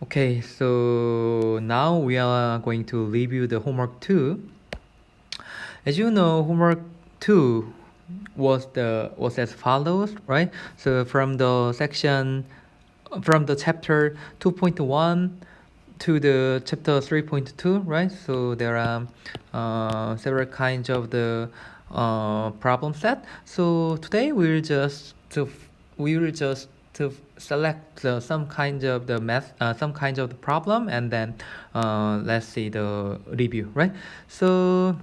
Okay, so now we are going to review the homework 2. As you know, homework 2 was as follows, right? So from the chapter 2.1 to the chapter 3.2, right? So there are several kinds of the problem set. So today we will just to select some kind of the math, some kinds of the problem, and then let's see the review, right? So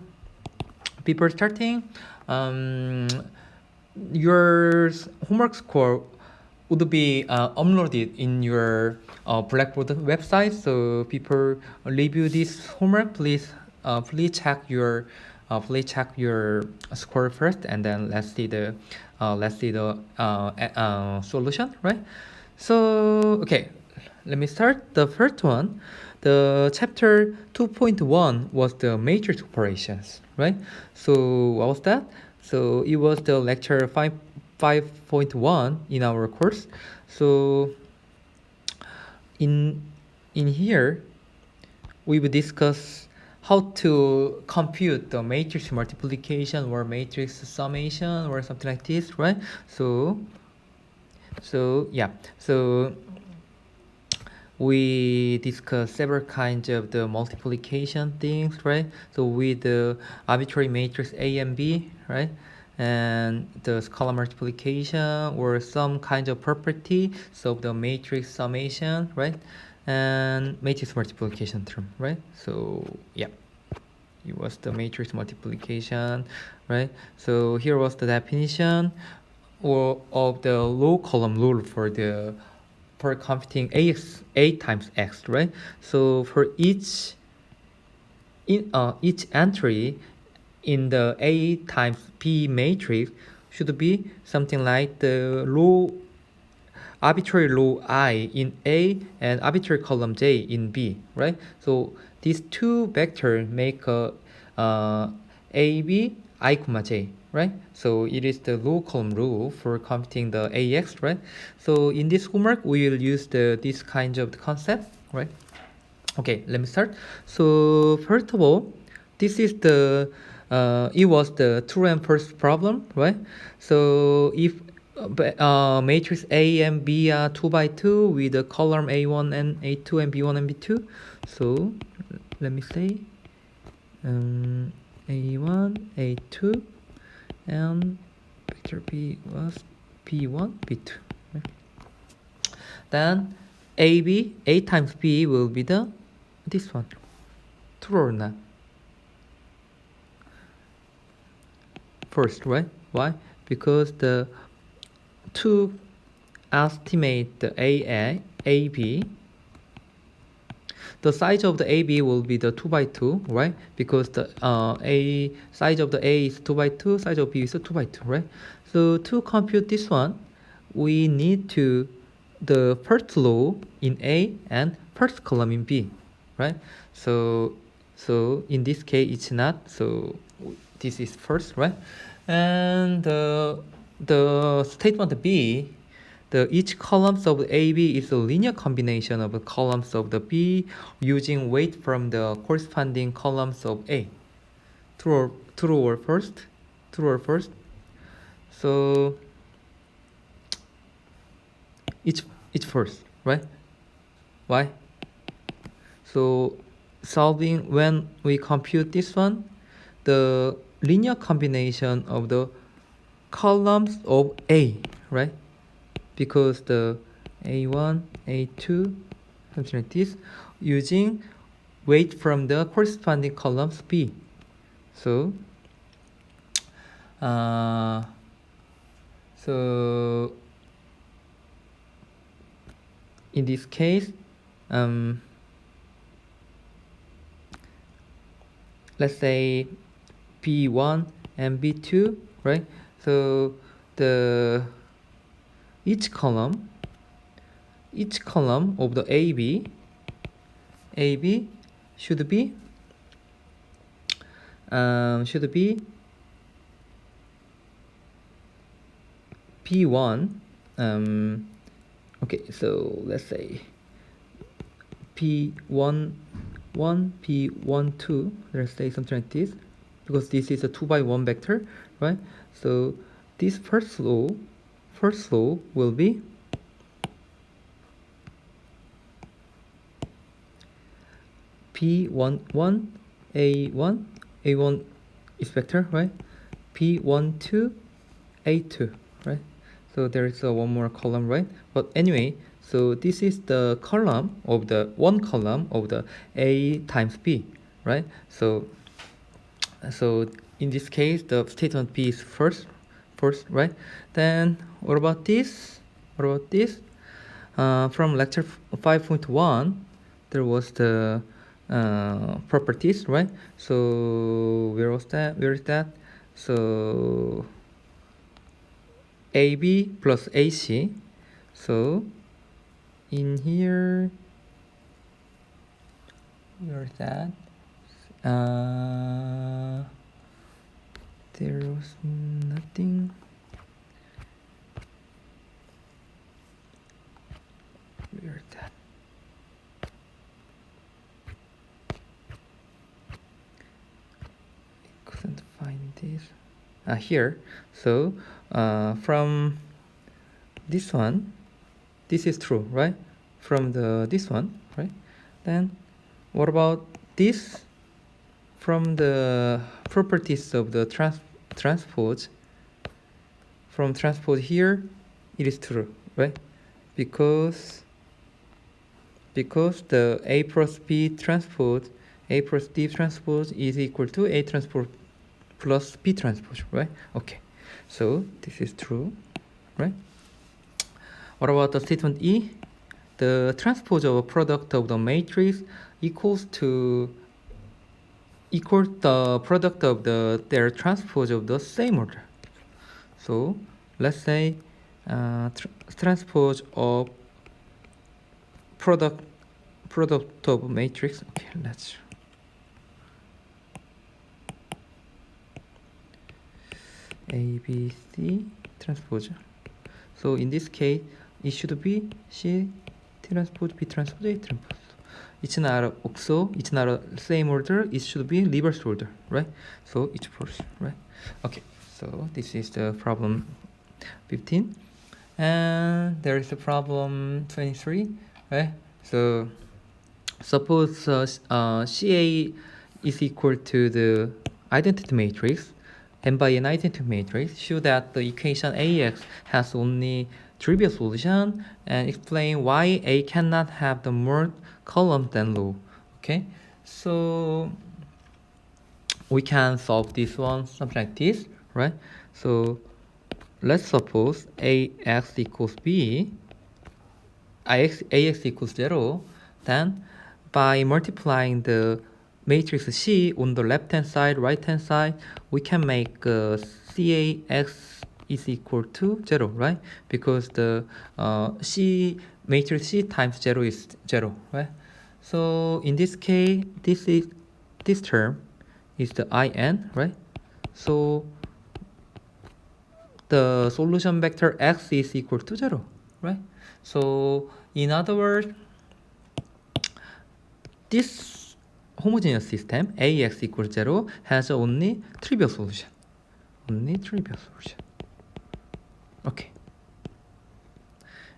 before starting, um, your homework score would be uploaded in your Blackboard website. So people review this homework, please check your score first, and then let's see the solution, right? So okay, let me start. The first one, the chapter 2.1 was the matrix operations, right? So what was that? So it was the lecture 5.1 in our course. So in here we will discuss how to compute the matrix multiplication or matrix summation or something like this, right? So yeah, so we discussed several kinds of the multiplication things, right? So with the arbitrary matrix A and B, right? And the scalar multiplication or some kind of property, so the matrix summation, right? And matrix multiplication term, right? So yeah, it was the matrix multiplication, right? So here was the definition or of the low column rule for computing a times x, right? So for each entry in the a times b matrix should be something like the arbitrary row I in A and arbitrary column J in B, right? So these two vectors make a AB I comma J, right? So it is the low column rule for computing the AX, right? So in this homework, we will use this kind of concept, right? Okay, let me start. So first of all, this is it was the true and false problem, right? So if matrix A and B are 2 by 2 with the column A1 and A2 and B1 and B2. So let me say A1, A2, and vector B was B1, B2. Right? Then A times B will be this one. True or not? First, right? Why? Because to estimate the AB, the size of the AB will be the 2 by 2, right? Because the size of the A is 2 by 2, size of B is 2 by 2, right? So to compute this one, we need the first row in A and first column in B, right? So in this case it's not, so this is first, right? And the statement B, each columns of AB is a linear combination of the columns of the B using weight from the corresponding columns of A. True or first? True or first? So it's first, right? Why? So solving, when we compute this one, the linear combination of the columns of A, right? Because the A1, A2, something like this, using weight from the corresponding columns B. So in this case, let's say B1 and B2, right? So each column of the AB should be P1. Okay, so let's say P1 1 P1 2, let's say something like this, because this is a 2 by 1 vector, right? So this first law will be P1 1 A1 is vector, right? P1 2 A2, right? So there is one more column, right? But anyway, so this is the column of the one column of the A times B, right? So in this case, the statement B is first, right? Then what about this? From lecture 5.1, there was the properties, right? So where is that? So AB plus AC. So in here, where is that? There was nothing. Where is that? I couldn't find this. Here. So from this one, this is true, right? From this one, right? Then what about this? From the properties of the transpose, from transpose here, it is true, right? Because the A plus B transpose, A plus D transpose is equal to A transpose plus B transpose, right? Okay, so this is true, right? What about the statement E? The transpose of a product of the matrix equals the product of their transpose of the same order. So let's say transpose of product of matrix. Okay, let's A, B, C transpose. So in this case, it should be C transpose B transpose A transpose. It's not a same order. It should be reverse order, right? So it's first, right? Okay. So this is the problem 15, and there is a problem 23, right? So suppose CA is equal to the identity matrix, and by an identity matrix, show that the equation AX has only trivial solution, and explain why A cannot have the more columns than row. Okay, so we can solve this one something like this, right? So let's suppose AX equals B, AX equals 0, then by multiplying the matrix C on the left hand side, right hand side, we can make CAX is equal to 0, right? Because the matrix C times 0 is 0, right? So in this case, this term is the IN, right? So the solution vector X is equal to 0, right? So in other words, this homogeneous system AX equals 0 has only trivial solution. Okay.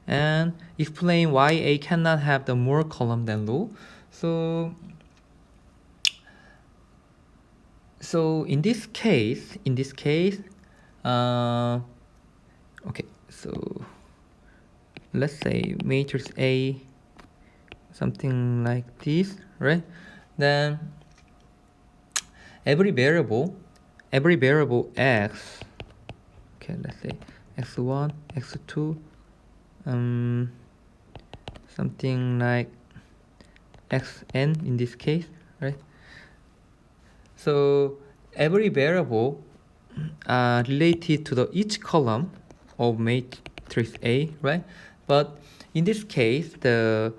And explain why A cannot have the more column than row. So in this case, okay, so let's say matrix A something like this, right? Then every variable X, okay, let's say X1, X2, something like Xn in this case, right? So every variable related to each column of matrix A, right? But in this case, the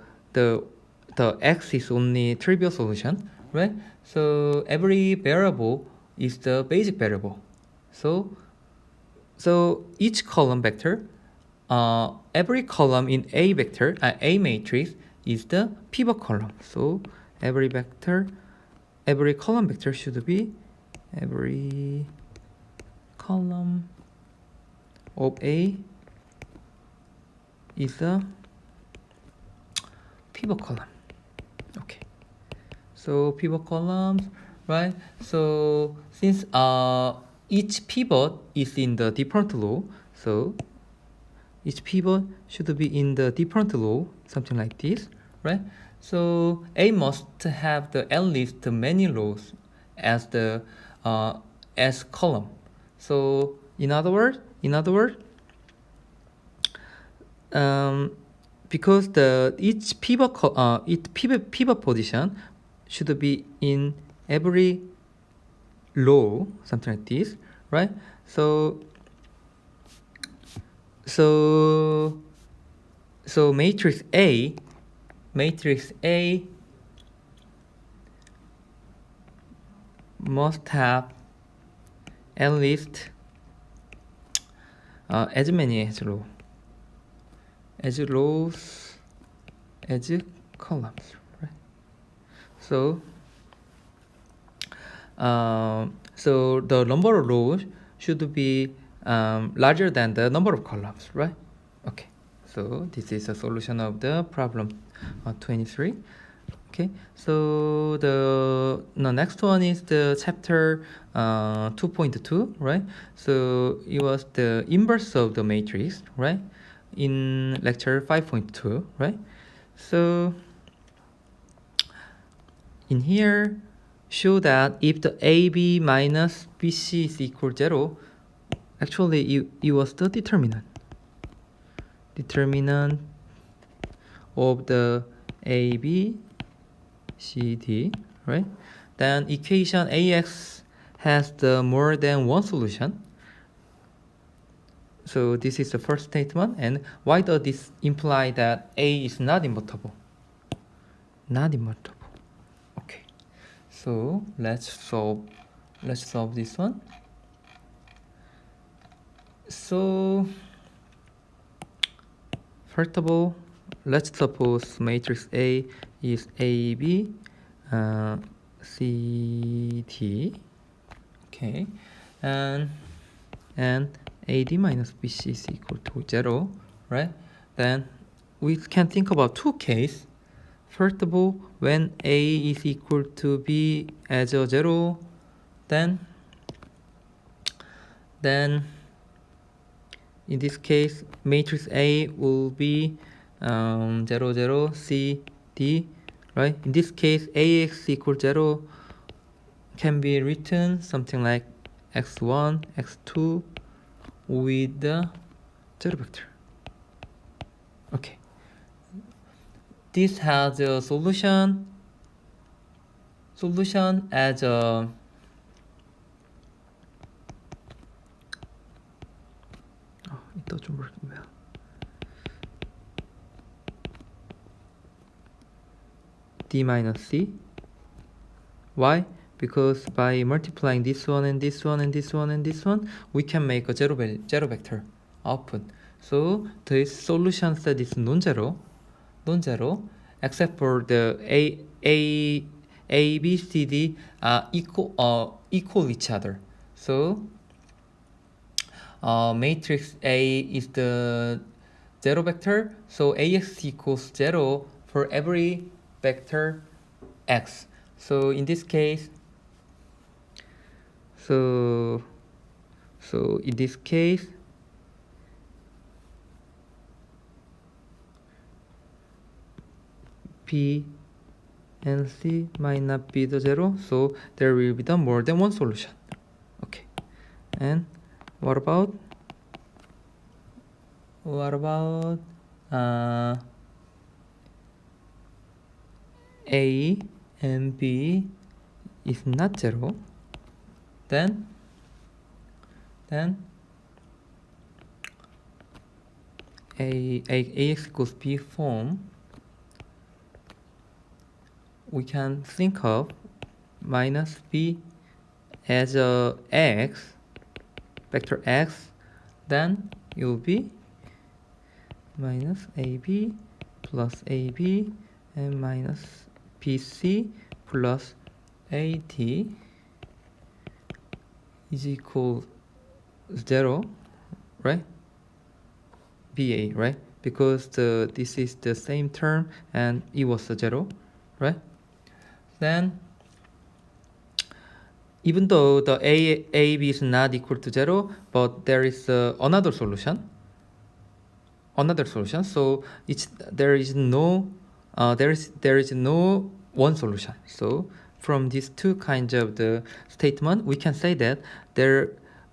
X is only trivial solution, right? So every variable is the basic variable. So each column vector, every column in A vector, A matrix is the pivot column. So every column vector should be every column of A is a pivot column. Okay. So pivot columns, right? So since each pivot is in the different row, so each pivot should be in the different row, something like this, right? So A must have at least many rows as the as column. So in other words, because each pivot position should be in every row, something like this, right? So matrix A must have at least as many as rows as columns, right? So the number of rows should be larger than the number of columns, right? Okay, so this is a solution of the problem 23. Okay, so the next one is the chapter 2.2, right? So it was the inverse of the matrix, right? In lecture 5.2, right? So in here, show that if the AB minus BC is equal 0, actually it was the determinant of the AB CD, right? Then equation AX has the more than one solution. So this is the first statement. And why does this imply that A is not invertible? Not invertible. Okay. So let's solve this one. So first of all, let's suppose matrix A is AB, CD, okay, and AD minus BC is equal to 0, right? Then we can think about two cases. First of all, when A is equal to B as a 0, then in this case, matrix A will be 0, 0, C, D, right? In this case, AX equal 0 can be written something like x1, x2 with the 0 vector. Okay. This has a solution as a D minus C. Why? Because by multiplying this one and this one and this one and this one, we can make a zero vector output. So the solution set is non-zero, except for the A, B, C, D equal each other. So matrix A is the zero vector, so AX equals 0 for every vector X. So in this case, so in this case, B and C might not be the 0, so there will be the more than one solution. Okay, and what about A and B is not 0, then AX equals B form, we can think of minus B as a X, vector X, then it will be minus AB plus AB n minus bc plus at is equal 0, right? ba, right? Because this is the same term and it was a 0, right? Then even though the ab is not equal to 0, but there is another solution. So there is no one solution. So from these two kinds of the statement, we can say that there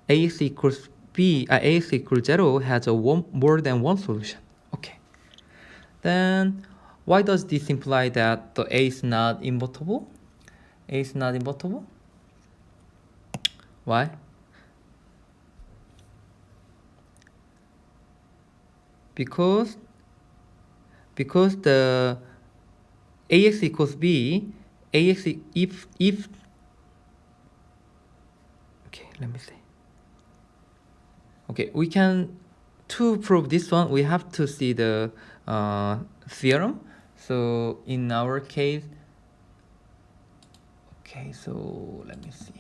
ax equals ax equals 0 has a more than one solution. Okay. Then why does this imply that the a is not invertible? A is not invertible. Why? Because the ax equals b, if okay, let me see. Okay, we can, to prove this one, we have to see the theorem. So in our case, okay, so let me see.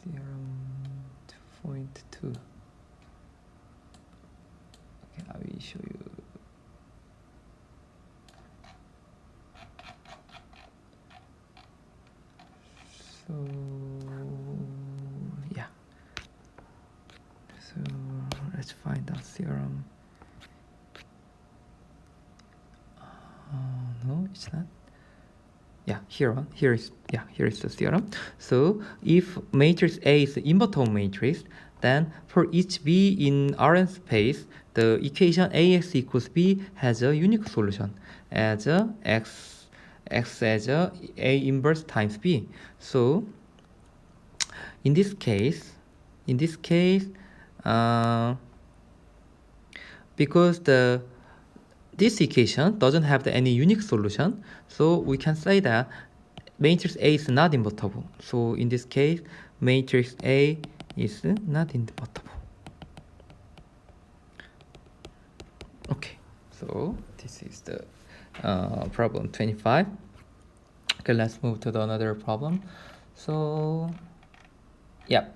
Theorem 2.2. Okay, I will show you. So yeah. So let's find out theorem. No, it's not. Yeah, here is the theorem. So if matrix A is the invertible matrix, then for each b in Rn space, the equation ax equals b has a unique solution as a x as a inverse times b. So in this case, because this equation doesn't have any unique solution, so we can say that matrix A is not invertible. So in this case, matrix A is not invertible. Okay, so this is the problem 25. Okay, let's move to another problem. So yeah,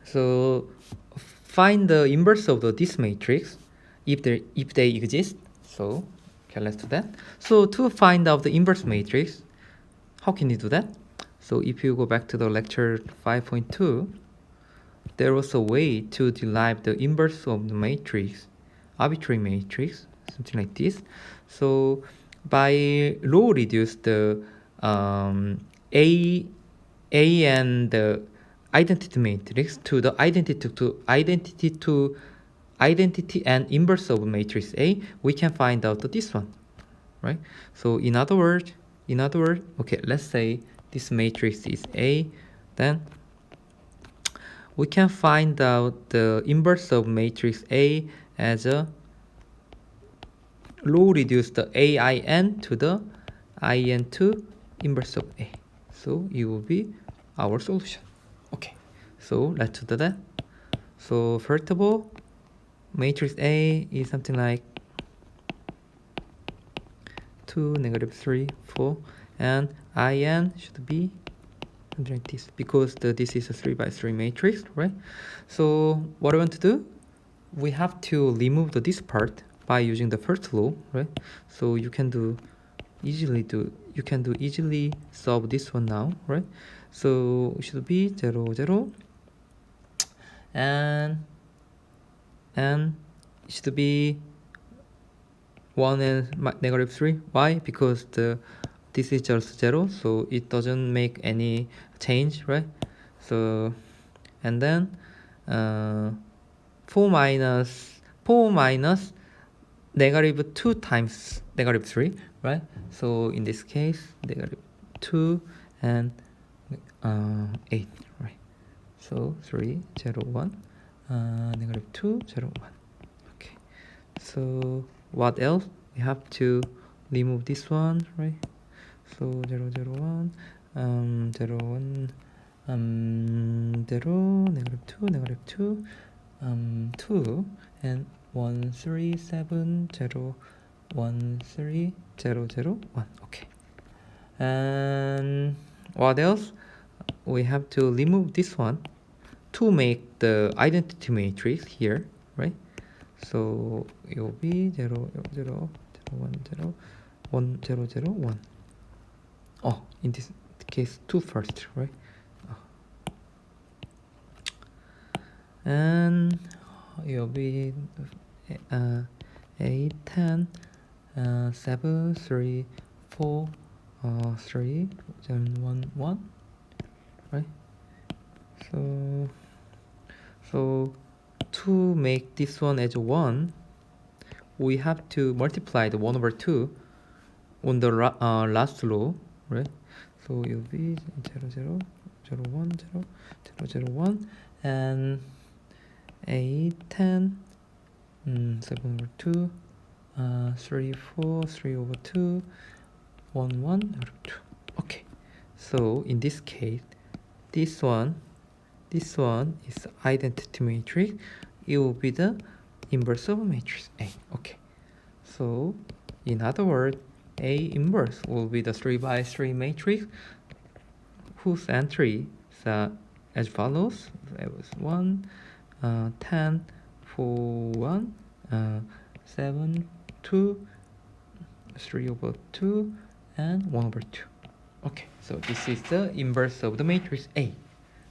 so find the inverse of this matrix if they exist. So okay, let's do that. So to find out the inverse matrix, how can you do that? So if you go back to the lecture 5.2, there was a way to derive the inverse of the matrix, arbitrary matrix, something like this. So by row reduce the A and the identity matrix to the identity and inverse of matrix A, we can find out this one, right? So in other words, okay, let's say this matrix is A, then we can find out the inverse of matrix A as a row reduce the AIN to the IN2 inverse of A. So it will be our solution. Okay, so let's do that. So first of all, matrix A is something like 2, -3, 4, and IN should be something like this, because this is a 3 by 3 matrix, right? So what I want to do, we have to remove this part by using the first law, right? So you can easily solve this one now, right? So it should be 0, 0, and it should be 1 and -3. Why? Because this is just 0, so it doesn't make any change, right? So and then 4 minus -2 times -3, right? So in this case, -2 and 8, right? So 3, 0, 1, -2, 0, 1. Okay. So what else? We have to remove this one, right? So 0, 0, 1, 0, 1, 0, -2, -2, 2, and 1 3 7 0 1 3 0 0 1. Okay. And what else? We have to remove this one to make the identity matrix here, right? So it will be 0 0 0 1 0 1 0 0 1. Oh, in this case 2 first, right? And it will be 8 10 7 3 4 3 then 1 1, right? So to make this one as 1, we have to multiply the 1 over 2 on the last row, right? So it will be 0 0 0 1 0 0 0 1 and 8 10 7 over 2 3 4 3 over 2 1 1 over 2. Okay, so in this case this one is identity matrix. It will be the inverse of matrix A. Okay, so in other words, A inverse will be the 3 by 3 matrix whose entry is as follows. It was 1 10 4 1 7 2 3 over 2 and 1 over 2. Okay, so this is the inverse of the matrix A.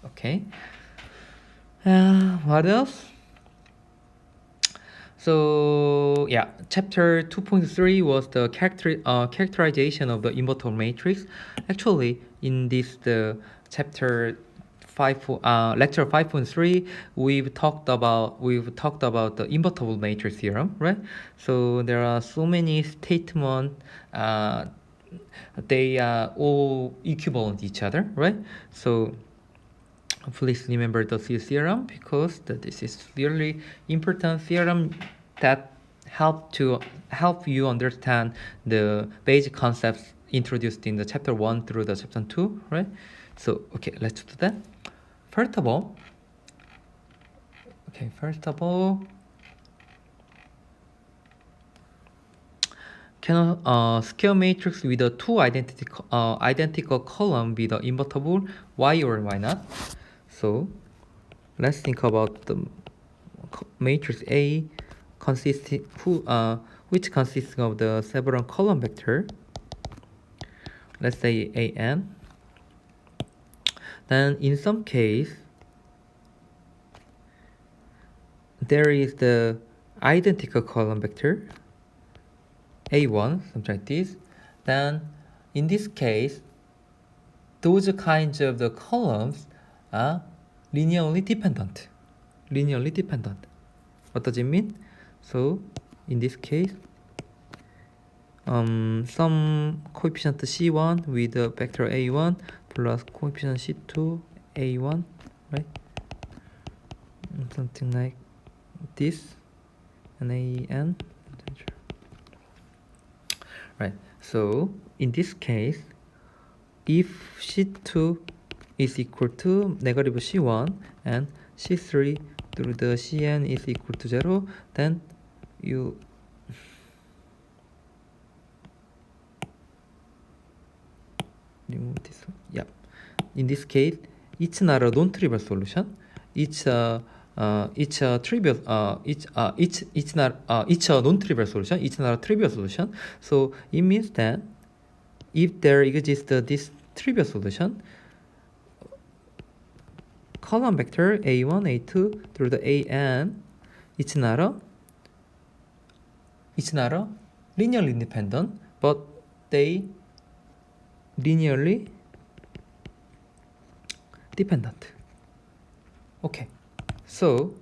Okay, what else? So yeah, chapter 2.3 was the characterization of the invertible matrix. Actually, in this chapter 5 lecture 5.3, we've talked about the invertible matrix theorem, right? So there are so many statements. They are all equivalent each other, right? So please remember the theorem, because this is really important theorem that help you understand the basic concepts introduced in the chapter 1 through the chapter 2, right? So okay, let's do that. First of all, can a scale matrix with a two identical column be the invertible? Why or why not? So let's think about the matrix A which consists of the several column vector. Let's say AN. Then in some case there is the identical column vector A1, something like this. Then in this case, those kinds of the columns are linearly dependent. What does it mean? So in this case, some coefficient C1 with the vector A1 plus coefficient C2 A1, right? Something like this, and AN. Right. So in this case, if C2 is equal to negative C1 and C3 through the Cn is equal to 0, then you remove this one. Yeah. In this case, it's not a non-trivial solution. It's a trivial. It's a non-trivial solution. It's not a trivial solution. So it means that if there exists this trivial solution, column vector A1, A2 through the AN, it's not a linearly independent, but they linearly dependent. Okay, so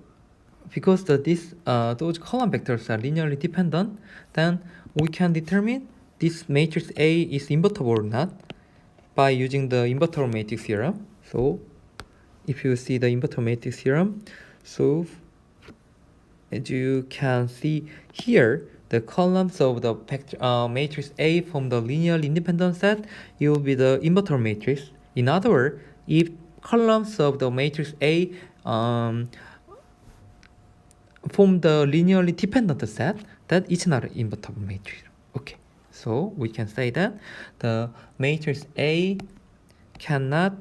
because those column vectors are linearly dependent, then we can determine this matrix A is invertible or not by using the invertible matrix theorem. So if you see the invertible matrix theorem, so as you can see here, the columns of the matrix A from the linearly independent set, it will be the invertible matrix. In other words, if columns of the matrix A form the linearly dependent set, that is not an invertible matrix. Okay, so we can say that the matrix A cannot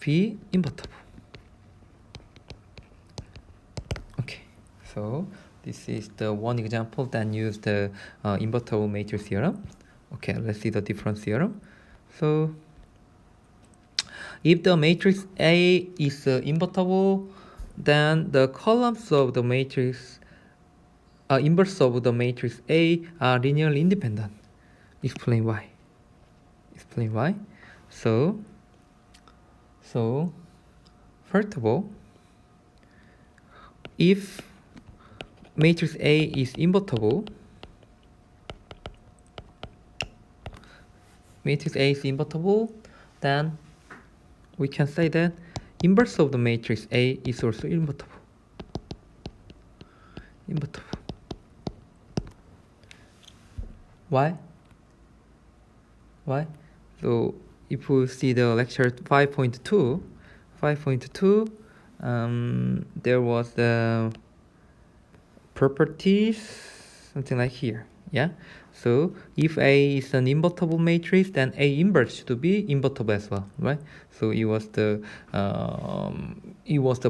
be invertible. Okay, so this is the one example that used the invertible matrix theorem. Okay, let's see the difference theorem. So if the matrix A is invertible, then the columns of the matrix inverse of the matrix A are linearly independent. Explain why. Explain why. So first of all, if matrix A is invertible, then we can say that inverse of the matrix A is also invertible. Why? So if we see the lecture 5.2, there was the properties, something like here. Yeah. So if A is an invertible matrix, then A inverse should be invertible as well, right? So it was the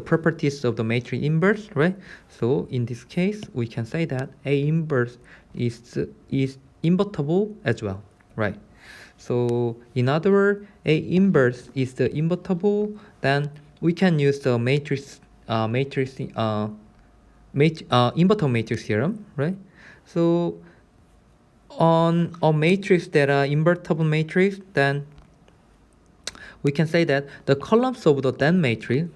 properties of the matrix inverse, right? So in this case, we can say that A inverse is invertible as well, right? So in other words, A inverse is the invertible, then we can use the invertible matrix theorem, right? So on a matrix that are invertible matrix, then we can say that the columns of the then matrix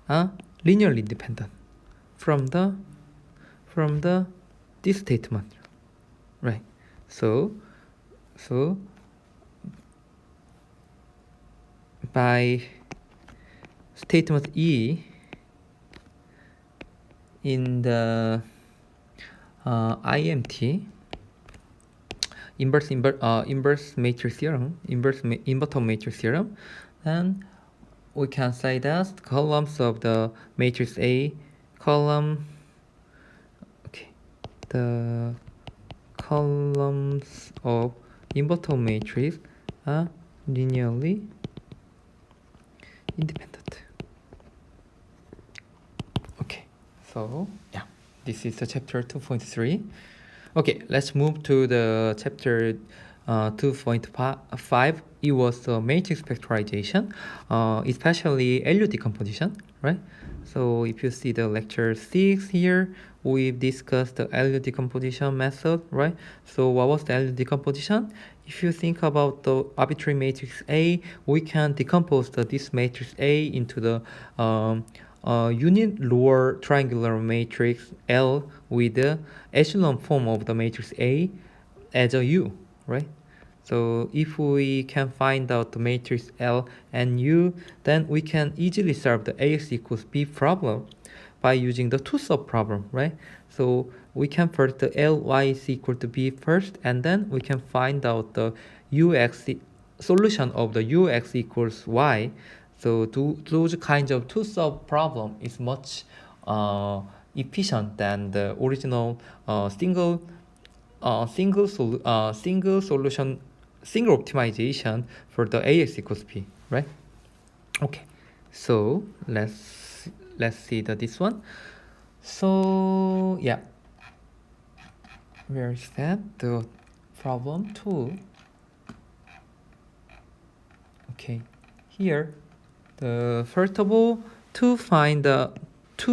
are linearly independent from this statement, right? So by statement E in the IMT, inverse matrix theorem, invertible matrix theorem, then we can say that columns of the matrix A, the columns of invertible matrix are linearly independent. Okay, so yeah, this is the chapter 2.3. Okay, let's move to the chapter 2.5. It was matrix factorization, especially LU decomposition, right? So if you see the lecture 6 here, we've discussed the LU decomposition method, right? So what was the LU decomposition? If you think about the arbitrary matrix A, we can decompose this matrix A into the unit lower triangular matrix L with the echelon form of the matrix A as a U, right? So if we can find out the matrix L and U, then we can easily solve the AX equals B problem by using the two-sub problem, right? So we can first the Ly is equal to B first, and then we can find out the solution of the Ux equals Y. So those kinds of two-sub problem is much efficient than the original single optimization for the AX equals B, right? Okay, so let's see this one. So yeah, where is that? The problem 2. Okay, here the first of all, to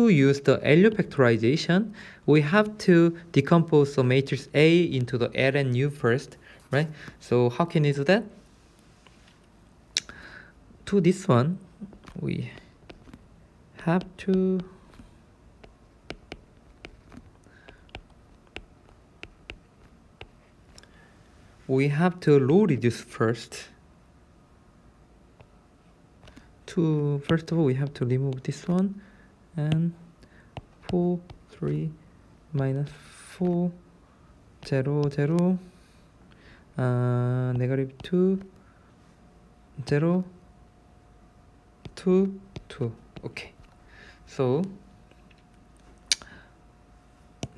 use the LU factorization, we have to decompose the matrix A into the L and U first, right? So how can you do that? To this one, we have to row reduce first. First of all, we have to remove this one, and 4, 3, minus 4, 0, 0, -2, 0, 2, 2. Okay, so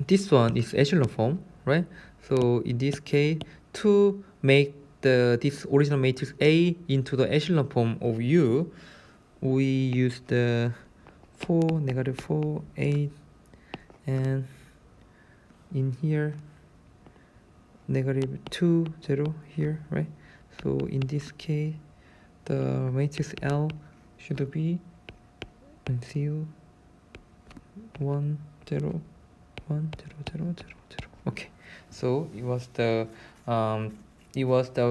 this one is echelon form, right? So in this case, to make this original matrix A into the echelon form of U, we use the 4, negative 4, 8, and in here negative 2, 0 here, right? So in this case, the matrix L should be 0, 1, 0, 1, 0, 0, 0, 0. Okay, so it was the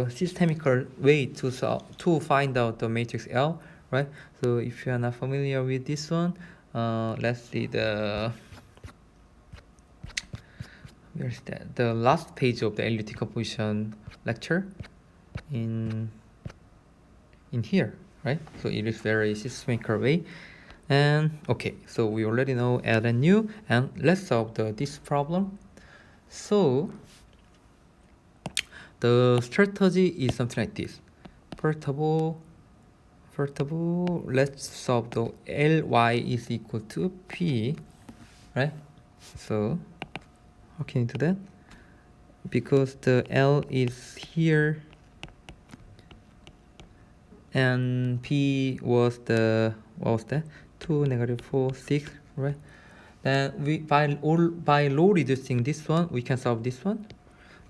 systemical way to find out the matrix L, right? So if you are not familiar with this one, let's see where's that? The last page of the LU decomposition lecture in here, right? So it is very systemical way. And okay, so we already know L and U, and let's solve this problem. So the strategy is something like this. First of all, let's solve the Ly is equal to P, right? So how can you do that? Because the L is here and P was the, what was that? 2, negative 4, 6, right? Then we by low reducing this one, we can solve this one.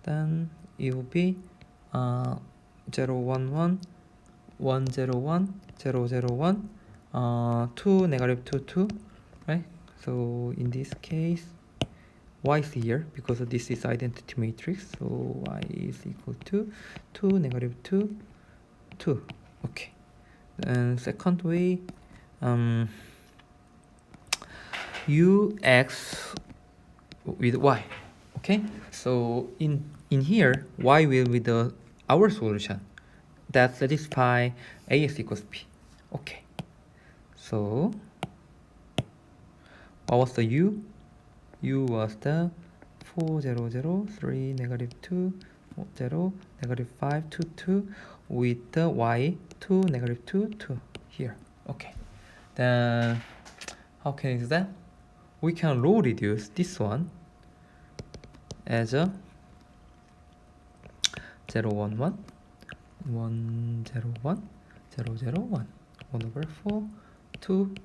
Then it will be 0, 1, 1, 1, 0, 1, 0, 0, 1, 2, negative 2, 2, right? So in this case, y is here because this is identity matrix. So y is equal to 2, negative 2, 2. Okay. And second way, ux with y. Okay. So in here, y will be our solution that satisfy ax equals p. Okay. So what was the u? U was the 4, 0, 0, 3, negative 2, 0, negative 5, 2, 2, with the y 2, negative 2, 2 here. Okay. Then how can you do that? We can low reduce this one as a 0, 1, 1, 1, 0, 1, 0, 0, 1, 1 over 4, 2.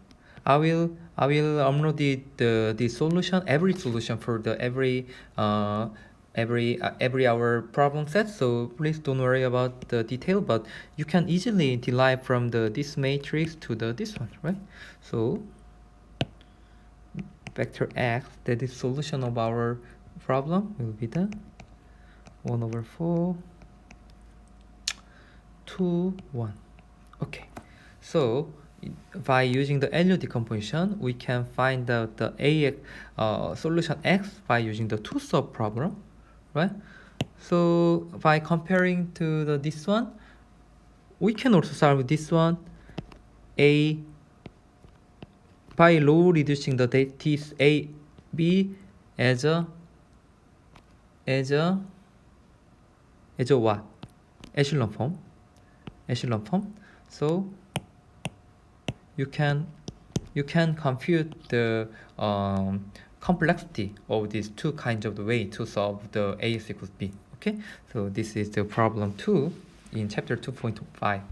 I will upload the solution, every solution for the every hour problem set. So please don't worry about the detail, but you can easily derive from this matrix to this one, right? So vector x, that is solution of our problem, will be the 1 over 4, 2, 1. Okay, so by using the LU decomposition, we can find out the AX solution X by using the two-sub problem, right? So by comparing to this one, we can also solve this one A by low reducing this A, B as a what? Echelon form. So you can compute the complexity of these two kinds of the way to solve the Ax equals b. Okay, so this is the problem 2 in chapter 2.5.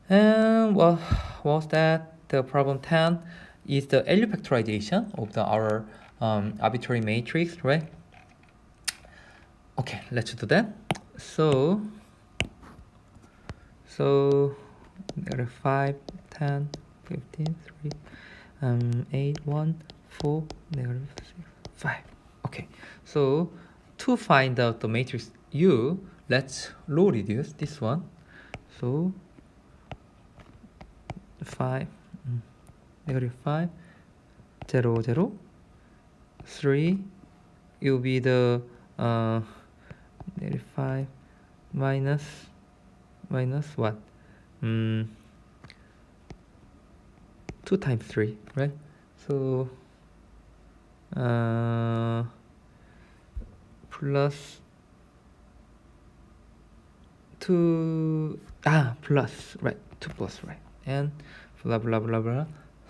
And well, what's that? The problem 10 is the LU factorization of our arbitrary matrix, right? Okay, let's do that. So there are 5, 10, 15, 3, 8, 1, 4, negative 6, 5. Okay, so to find out the matrix U, let's low reduce this one. So 5, negative 5, 0, 0, 3, it will be the negative 5 minus what? 2 times 3, right? So plus 2 plus, right? 2 plus, right? And blah blah blah blah.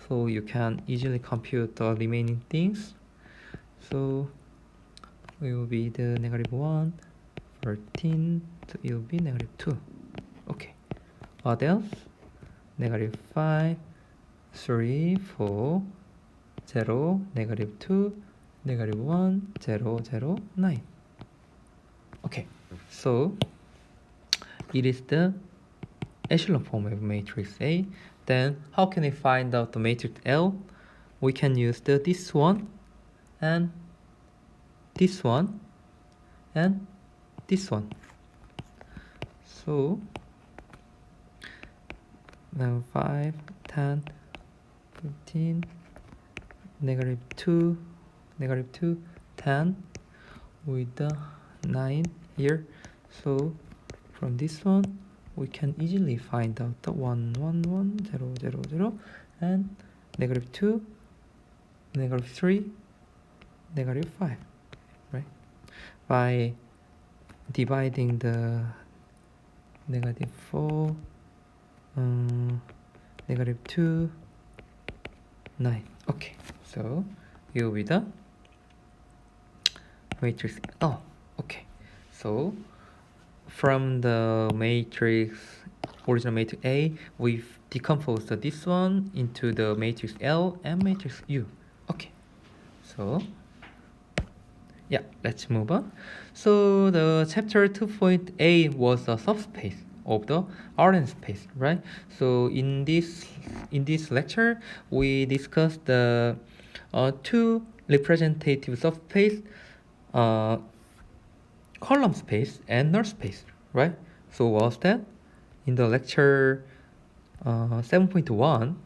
So you can easily compute the remaining things. So it will be the -1, 13, so it will be -2. Okay. What else? -5, 3, 4, 0, -2, -1, 0, 0, 9. Okay, so it is the echelon form of matrix A. Then how can we find out the matrix L? We can use this one and this one and this one. So now 5, 10, 15, -2, -2, 10 with the 9 here. So from this one we can easily find out the 1, 1, 1, 0, 0, 0 and -2, -3, -5, right? By dividing the -4, -2, 9. Okay, so here will be the matrix L. Okay, so from the matrix, original matrix A, we've decomposed this one into the matrix L and matrix U. Okay, so yeah, let's move on. So the chapter 2.8 was the subspace of the Rn space, right? So in this lecture, we discussed the two representative subspace, column space and null space, right? So what was that? In the lecture 7.1,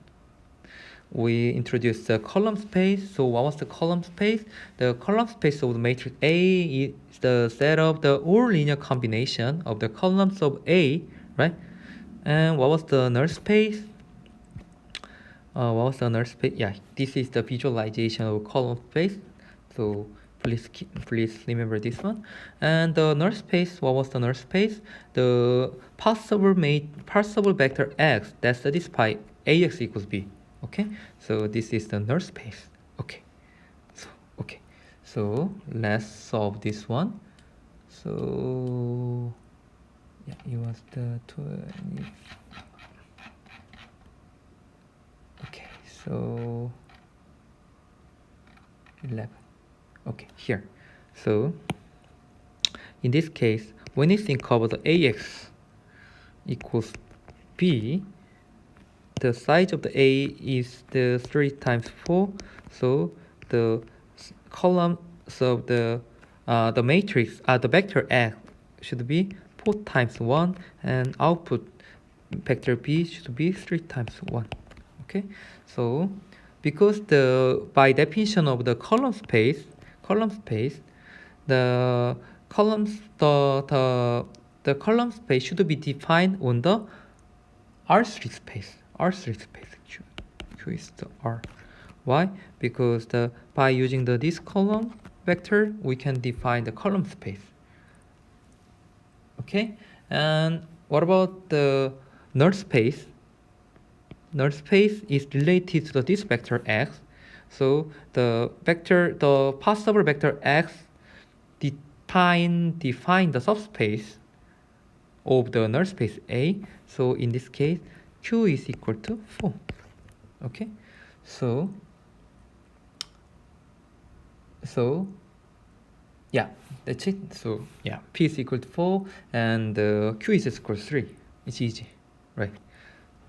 we introduced the column space. So what was the column space? The column space of the matrix A is the set of the all linear combination of the columns of A, right? And what was the null space? What was the null space? Yeah, this is the visualization of column space. So please remember this one. And the null space, what was the null space? The possible vector x that satisfy ax equals b. Okay, so this is the null space. Okay, so let's solve this one. So yeah, it was the 20. Okay, so 11. Okay, here. So in this case, when you think of the ax equals b, the size of the A is the 3 times 4. So the columns of the matrix, the vector x should be 4 times 1, and output vector b should be 3 times 1. Okay, so because by definition of the column space, the columns the column space should be defined on the R3 space. Q is the R. Why? Because by using this column vector, we can define the column space. Okay, and what about the null space? Null space is related to this vector x. So the possible vector x define the subspace of the null space A. So in this case, Q is equal to 4. Okay, so yeah, that's it. So yeah, P is equal to 4 and Q is equal to 3. It's easy, right?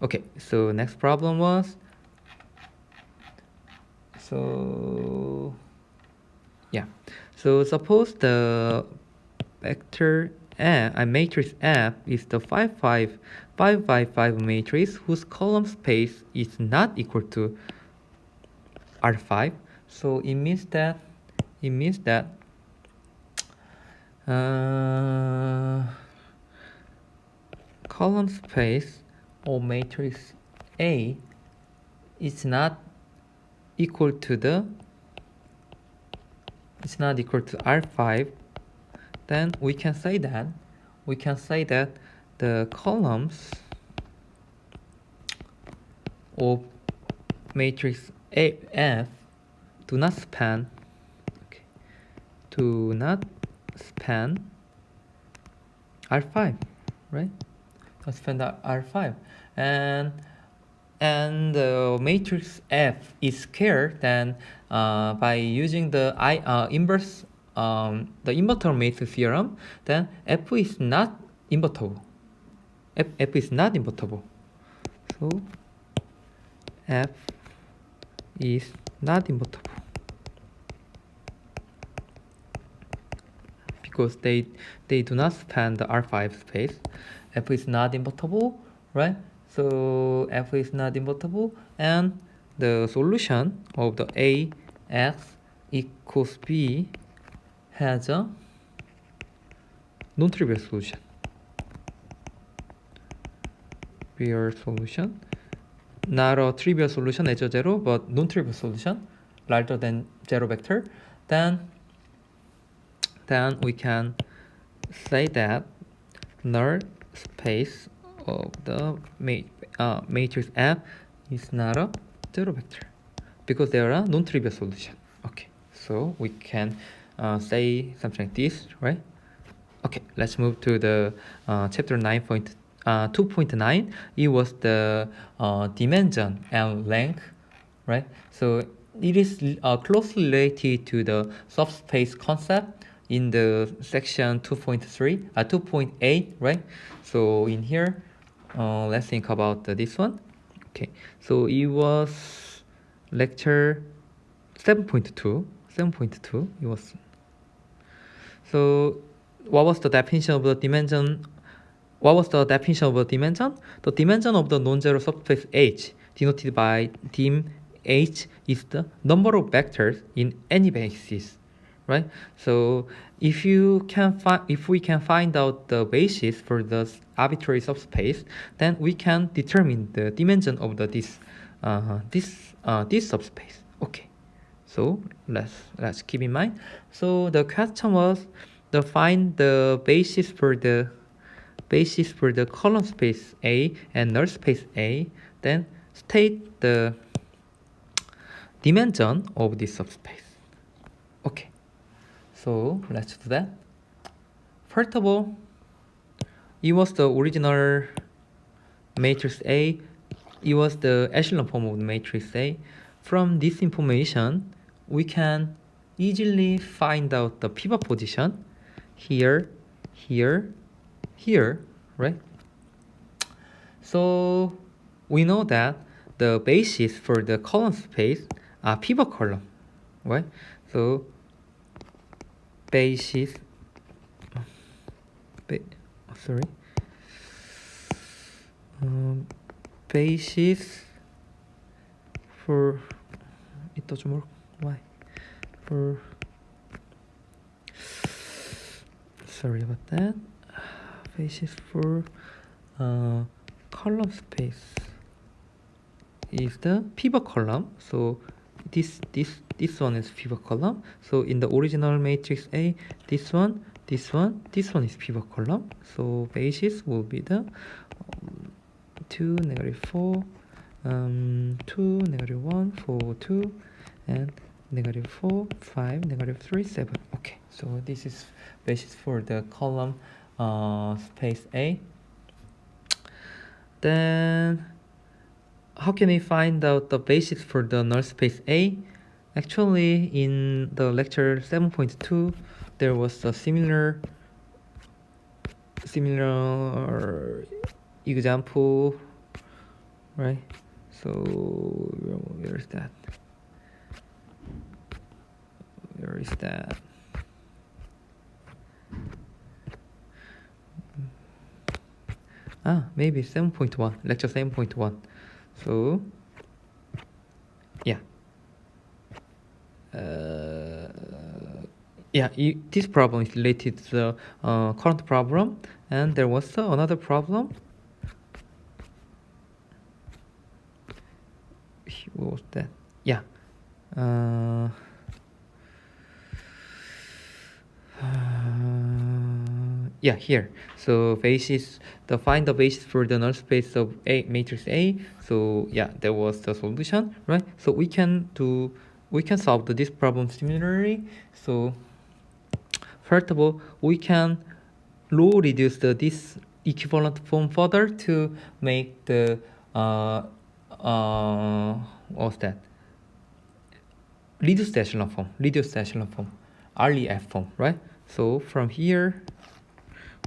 Okay, so next problem was, so yeah, so suppose the vector matrix F is the 5, 5, 5, 5, 5 matrix whose column space is not equal to R5. So it means that column space of matrix A is not equal to R5. Then we can say that the columns of matrix F do not span, okay, do not span R5, right? Not span R5, and the matrix F is scared, then by using the inverse, the inverter matrix theorem, then F is not invertible. F is not invertible. So F is not invertible because they do not span the R5 space. F is not invertible, right? So F is not invertible, and the solution of the AX equals B has a non-trivial solution. Real solution, not a trivial solution as a zero, but non-trivial solution larger than zero vector. Then we can say that null space of the matrix F is not a zero vector because there are non-trivial solution. Okay, so we can say something like this, right? Okay, let's move to the chapter 2.9. It was the dimension and length, right? So it is closely related to the subspace concept in the section 2.8, right? So in here, let's think about this one. Okay, so it was lecture 7.2. It was. So what was the definition of the dimension? What was the definition of a dimension? The dimension of the non-zero subspace H, denoted by dim H, is the number of vectors in any basis, right? So if we can find out the basis for the arbitrary subspace, then we can determine the dimension of this subspace. Okay, so let's keep in mind. So the question was to find the basis for the column space A and null space A, then state the dimension of this subspace. Okay, so let's do that. First of all, it was the original matrix A. It was the echelon form of the matrix A. From this information, we can easily find out the pivot position here, right? So we know that the basis for the column space are pivot column, right? So basis basis for it doesn't work. Why? For sorry about that. Basis for column space is the pivot column. So this one is pivot column. So in the original matrix A, this one is pivot column. So basis will be the 2, -4, 2, -1, 4, 2, and -4, 5, -3, 7. Okay, so this is basis for the column space A. Then how can we find out the basis for the null space A? Actually, in the lecture 7.2, there was a similar example, right? So where is that? Maybe 7.1, lecture 7.1. So yeah, this problem is related to the current problem, and there was another problem. What was that? Yeah. yeah, here. So basis, find the basis for the null space of A matrix A. So yeah, that was the solution, right? So we can solve this problem similarly. So first of all, we can low reduce this equivalent form further to make the what's that? Reduced echelon form, REF form, right? So from here,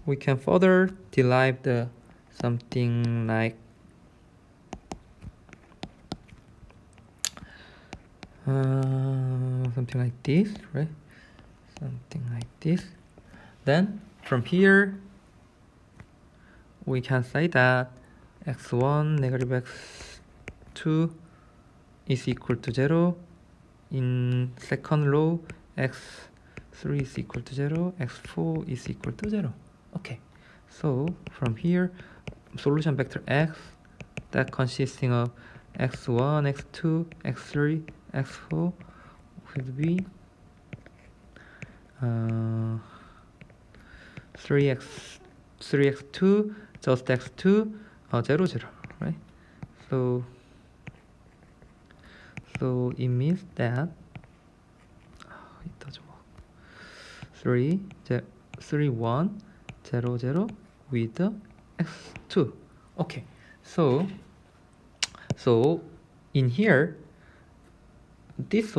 we can further derive the something like this, right? Something like this. Then from here, we can say that x1 negative x2 is equal to 0. In second row, x3 is equal to 0, x4 is equal to 0. Okay, so from here, solution vector x that consisting of x1, x2, x3, x4 will be 3x2 just x2 0, 0, right? So it means that it doesn't work. 3 1 0 0 with the x2. Okay, so in here, this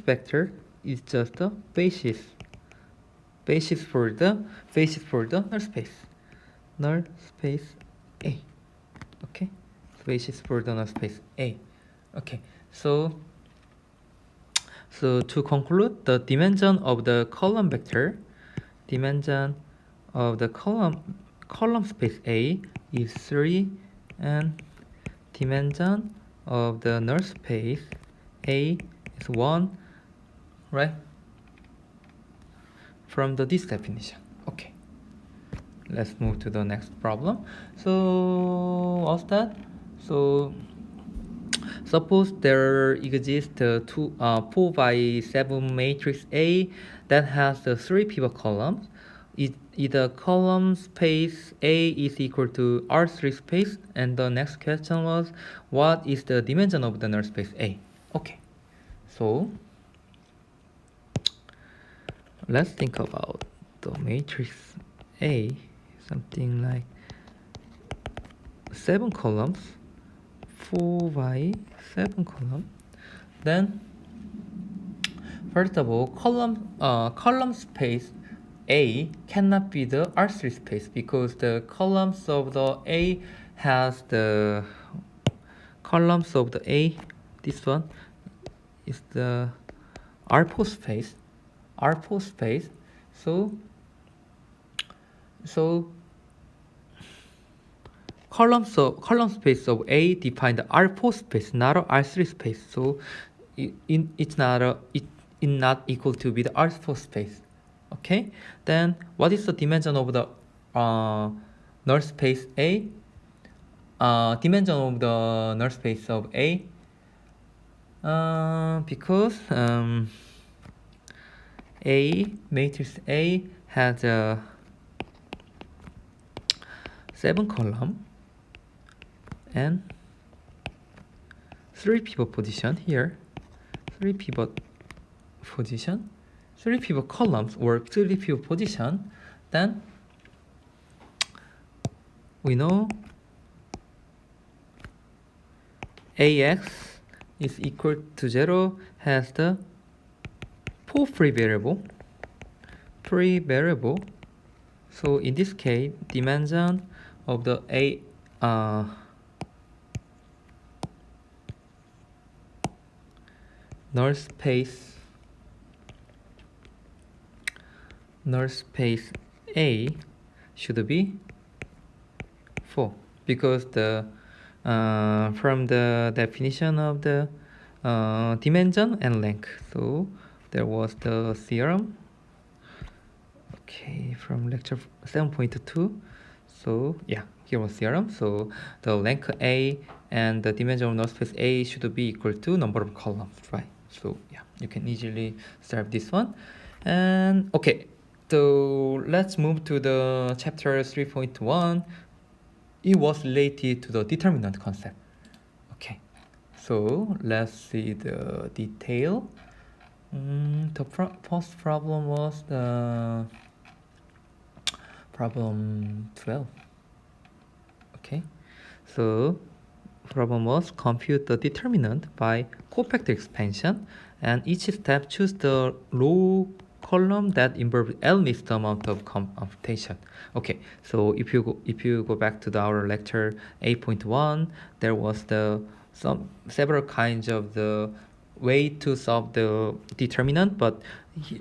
vector is just the basis for the null space A. Okay, basis for the null space A. Okay, so to conclude, the dimension of the column vector, dimension of the column space A is 3, and dimension of the null space A is 1, right? From this definition. Okay, let's move to the next problem. So what's that? So suppose there exists a 4 by 7 matrix A that has the 3 pivot columns. Either column space A is equal to R3 space, and the next question was, what is the dimension of the null space A? Okay, so let's think about the matrix A, something like 7 columns, 4 by 7 column. Then first of all, column space A cannot be the R3 space because the columns of the A has the columns of the A. This one is the R4 space. So column space of A define the R4 space, not a R3 space. So it's not equal to be the R4 space. Okay. Then what is the dimension of the null space A? Dimension of the null space of A. Because matrix A has a 7 column and 3 pivot position here, 3 pivot columns or 3 pivot position. Then we know AX is equal to 0 has the 4 free variable. So in this case, dimension of the A null space A should be 4, because the from the definition of the dimension and length. So there was the theorem, okay, from lecture 7.2. So yeah, here was theorem. So the length A and the dimension of null space A should be equal to number of columns, right? So yeah, you can easily solve this one. And okay, So let's move to the chapter 3.1. It was related to the determinant concept. Okay, so let's see the detail. The first problem was the problem 12. Okay, so problem was compute the determinant by cofactor expansion, and each step choose the row column that involves least amount of computation. Okay, so if you go back to our lecture 8.1, there was several kinds of the way to solve the determinant, but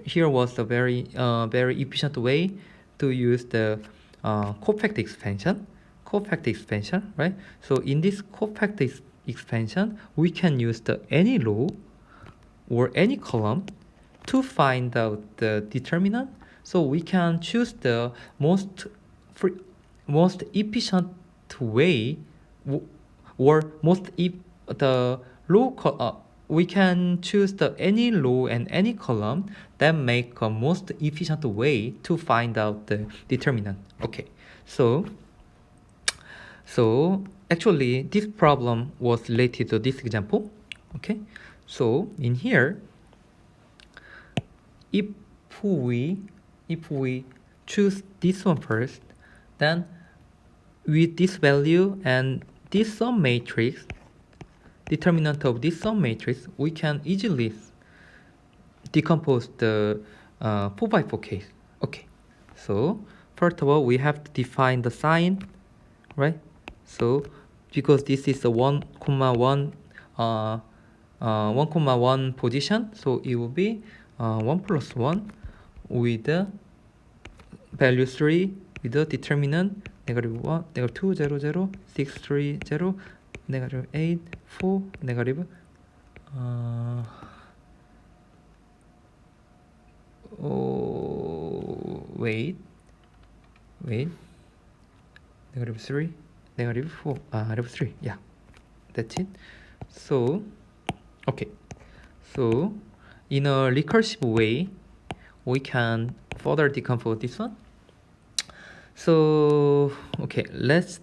here was a very efficient way to use the cofactor expansion, right? So in this cofactor expansion, we can use the any row or any column to find out the determinant. So we can choose the most efficient way, or the row. We can choose the any row and any column that make a most efficient way to find out the determinant. Okay, so actually this problem was related to this example. Okay, so in here, if we choose this one first, then with this value and this sum matrix, determinant of this sum matrix, we can easily decompose the 4x4 case. Okay, so first of all, we have to define the sign, right? So because this is a 1, 1, position, so it will be 1 plus 1 with the value 3 with the determinant -1, -2, 0, 0, 6, 3, 0, -8, 4, negative wait, -3, -4, -3, yeah, that's it. So okay, so in a recursive way, we can further decompose this one. So okay, let's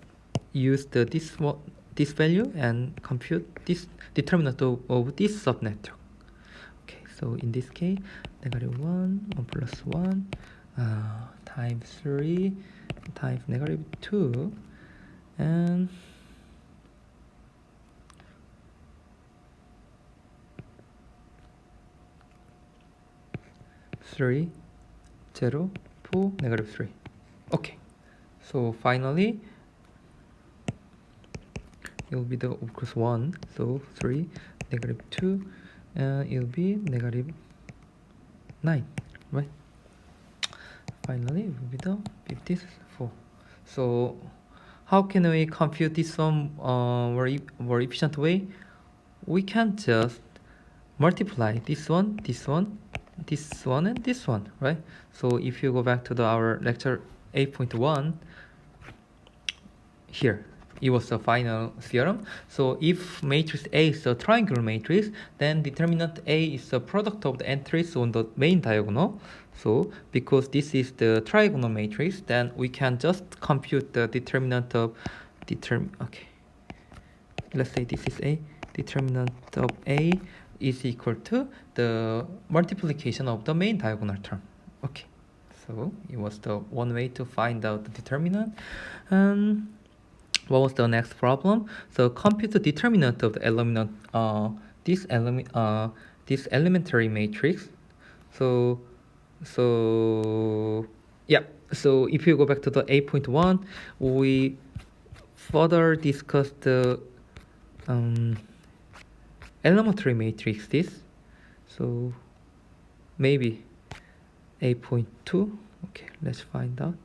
use this value and compute this determinant of this subnetwork. Okay, so in this case, -1, 1 plus 1 times 3 times -2, and -3, 0, 4, -3. Okay, so finally it will be the of course 1, so 3, -2, and it will be -9, right? Finally it will be the 54. So how can we compute this one more efficient way? We can just multiply this one, this one, this one, and this one, right? So if you go back to our lecture 8.1, here it was the final theorem. So if matrix A is a triangular matrix, then determinant A is the product of the entries on the main diagonal. So because this is the trigonal matrix, then we can just compute the determinant of okay, let's say this is A. Determinant of A is equal to the multiplication of the main diagonal term. Okay, so it was the one way to find out the determinant. And what was the next problem? So compute the determinant of the this elementary matrix. So yeah. So if you go back to the 8.1, we further discussed the elementary matrices. So maybe 8.2. Okay, let's find out.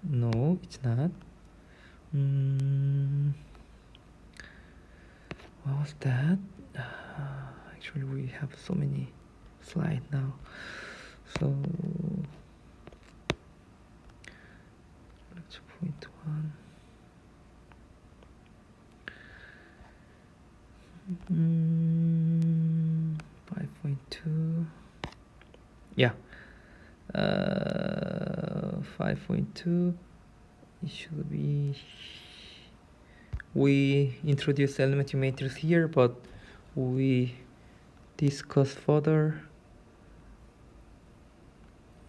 No, it's not. What was that? Actually, we have so many slides now. So let's point 1. 5.2. Yeah. 5.2, it should be, we introduce elementary matrix here, but we discuss further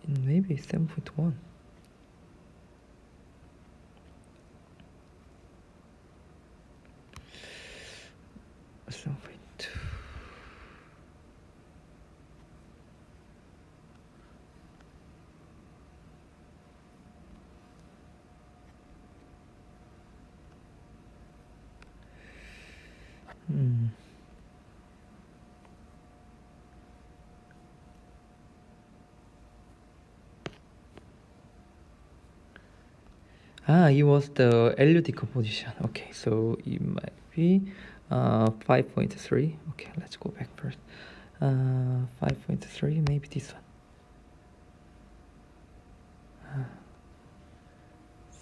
in maybe 7.1. It was the LU decomposition. Okay, so it might be 5.3. Okay, let's go back first. 5.3, maybe this one.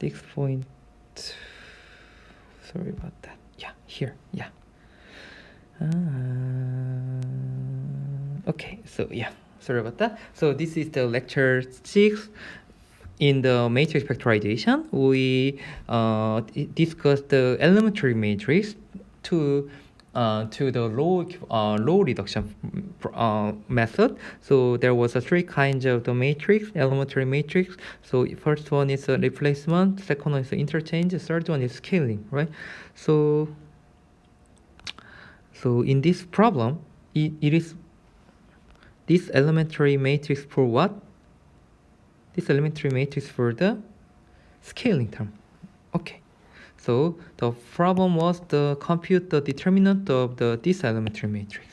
6 point. Sorry about that. Yeah, here. Yeah. Okay, so yeah, sorry about that. So this is the lecture 6. In the matrix factorization, we discussed the elementary matrix to the low reduction method. So there was a 3 kinds of the matrix, elementary matrix. So first one is a replacement, second one is interchange, the third one is scaling, right? So in this problem, it is this elementary matrix for what? This elementary matrix for the scaling term. Okay. So the problem was to compute the determinant of this elementary matrix.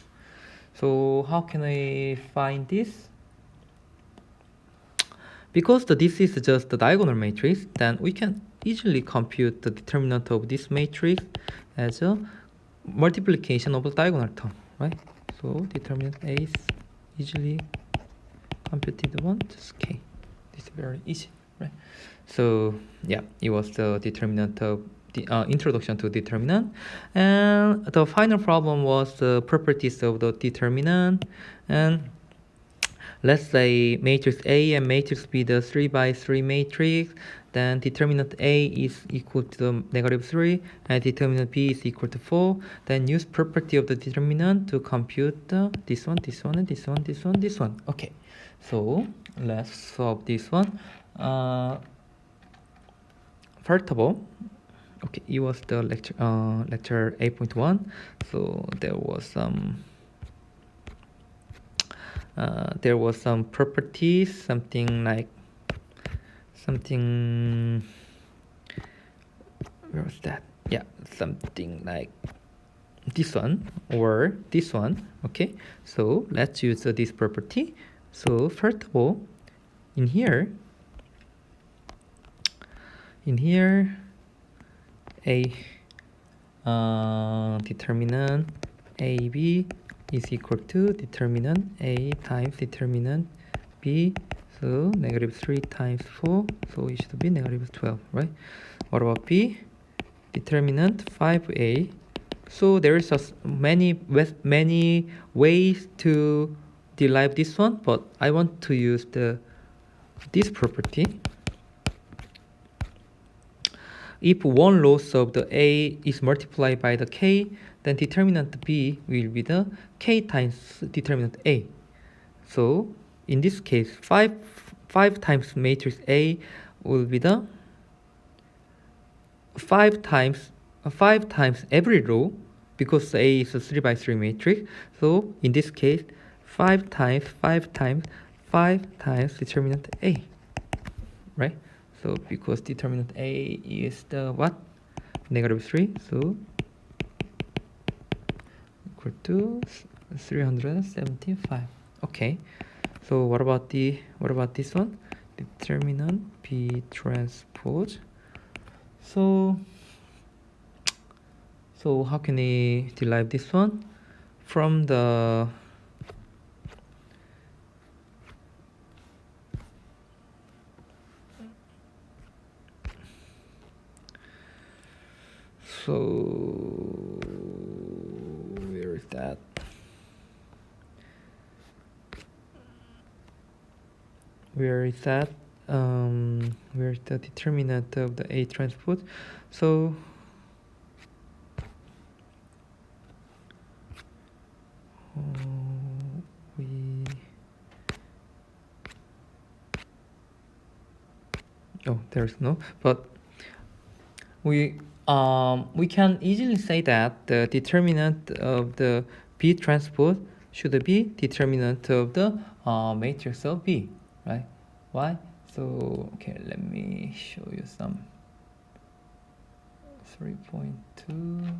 So how can I find this? Because this is just the diagonal matrix, then we can easily compute the determinant of this matrix as a multiplication of the diagonal term, right? So determinant A is easily computed one, just K. This is very easy, right? So yeah, it was the determinant of the introduction to determinant, and the final problem was the properties of the determinant. And let's say matrix A and matrix B, the 3 by 3 matrix, then determinant A is equal to -3 and determinant B is equal to 4. Then use property of the determinant to compute this one, this one, and this one, this one, this one. Okay, so let's solve this one. First of all, okay, it was the lecture 8.1. So there was some properties, something like where was that? Yeah, something like this one or this one. Okay, so let's use this property. So first of all, in here a determinant AB is equal to determinant A times determinant B. So -3 times 4, so it should be -12, right? What about B? Determinant 5A. So there is many ways to derive this one, but I want to use this property. If one loss of the A is multiplied by the K, then determinant B will be the K times determinant A. So in this case, 5 times matrix A will be the 5 times every row, because A is a 3 by 3 matrix. So in this case, 5 times determinant A, right? So because determinant A is the what? -3, so equal to 375. Okay. So what about this one? Determinant B transpose. So how can we derive this one? From the where is that? where is that? Where's the determinant of the A transpose? So we there's no, but we can easily say that the determinant of the B transpose should be determinant of the matrix of B, right? Why? So okay, let me show you some 3.2.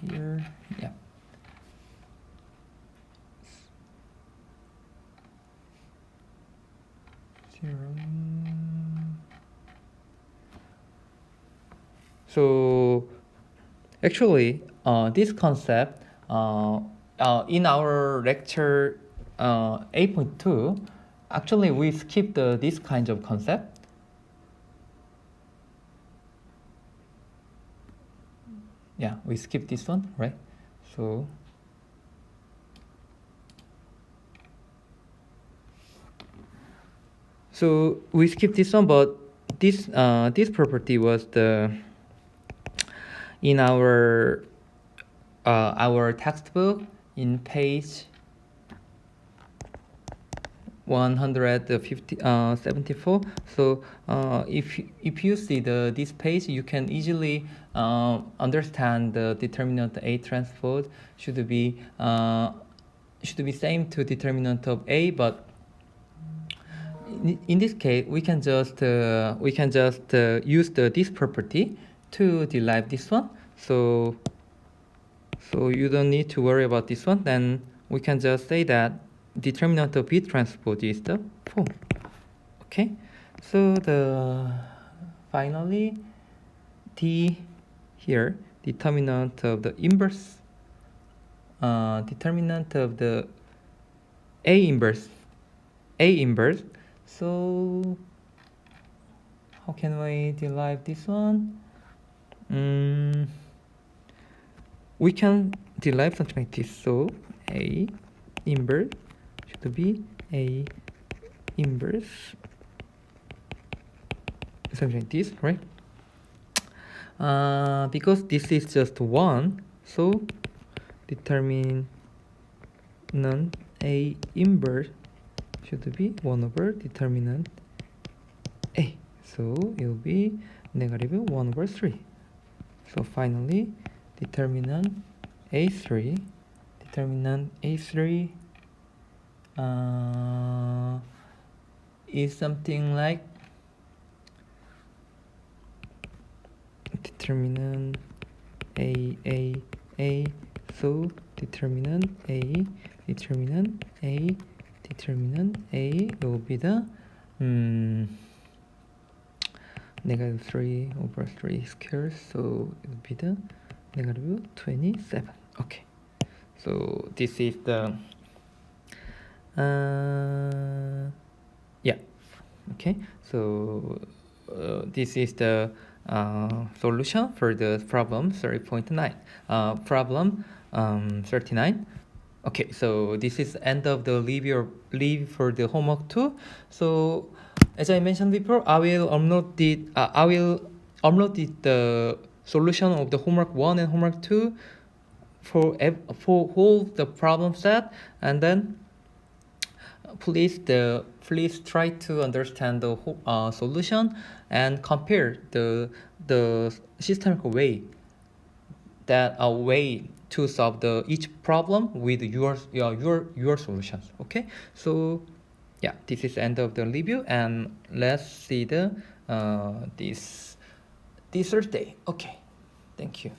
Here, yeah. So actually, this concept in our lecture 8.2, actually we skipped this kind of concept. Yeah, we skipped this one, right? So we skipped this one, but this property was in our textbook in page 174. So if you see this page, you can easily understand the determinant A transpose should be same to determinant of A, but in this case we can just use this property to derive this one. So you don't need to worry about this one. Then we can just say that determinant of B transpose is the 4. Okay, so finally D here, determinant of the inverse, determinant of the A inverse. So how can we derive this one? We can derive something like this. So A inverse should be A inverse, something like this, right? Because this is just 1, so determinant A inverse should be 1 over determinant A. So it will be negative 1 over 3. So finally, determinant A3 is something like determinant A. So determinant A will be the negative 3 over 3 squared, so it will be the negative 27. Okay, so this is the yeah, okay, so this is the solution for the problem 30.9. Problem 39. Okay, so this is end of the review for the homework 2. So as I mentioned before, I will upload the solution of the homework 1 and homework 2 for whole the problem set, and then please try to understand the solution and compare the systemic way to solve each problem with your solutions. Okay, so yeah, this is end of the review, and let's see the this Thursday. Okay, thank you.